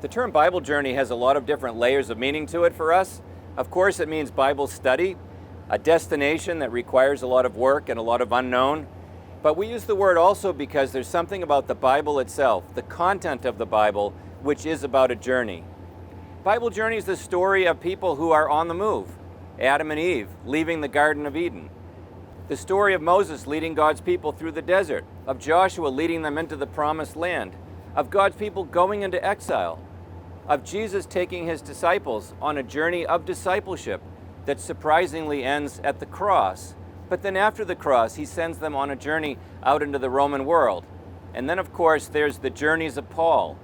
The term Bible journey has a lot of different layers of meaning to it for us. Of course, it means Bible study, a destination that requires a lot of work and a lot of unknown. But we use the word also because there's something about the Bible itself, the content of the Bible, which is about a journey. Bible journey is the story of people who are on the move. Adam and Eve leaving the Garden of Eden. The story of Moses leading God's people through the desert, of Joshua leading them into the promised land, of God's people going into exile, of Jesus taking his disciples on a journey of discipleship that surprisingly ends at the cross. But then after the cross, he sends them on a journey out into the Roman world. And then, of course, there's the journeys of Paul.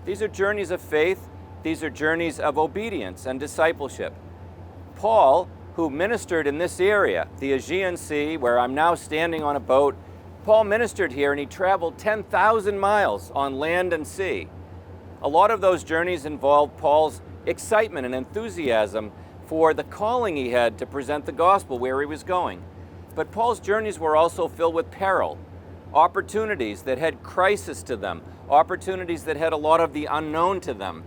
These are journeys of faith. These are journeys of obedience and discipleship. Paul, who ministered in this area, the Aegean Sea, where I'm now standing on a boat, Paul ministered here and he traveled 10,000 miles on land and sea. A lot of those journeys involved Paul's excitement and enthusiasm for the calling he had to present the gospel where he was going. But Paul's journeys were also filled with peril, opportunities that had crisis to them, opportunities that had a lot of the unknown to them.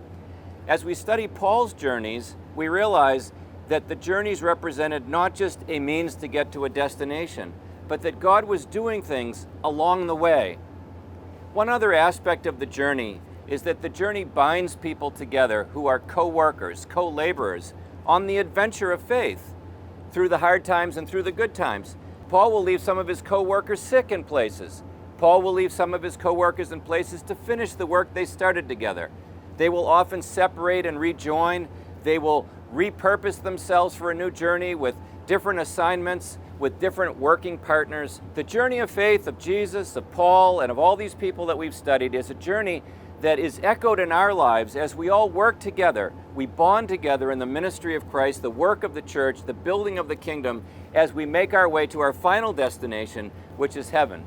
As we study Paul's journeys, we realize that the journeys represented not just a means to get to a destination, but that God was doing things along the way. One other aspect of the journey is that the journey binds people together who are co-workers, co-laborers on the adventure of faith through the hard times and through the good times. Paul will leave some of his co-workers sick in places. Paul will leave some of his co-workers in places to finish the work they started together. They will often separate and rejoin. They will repurpose themselves for a new journey with different assignments, with different working partners. The journey of faith of Jesus, of Paul, and of all these people that we've studied is a journey that is echoed in our lives as we all work together. We bond together in the ministry of Christ, the work of the church, the building of the kingdom, as we make our way to our final destination, which is heaven.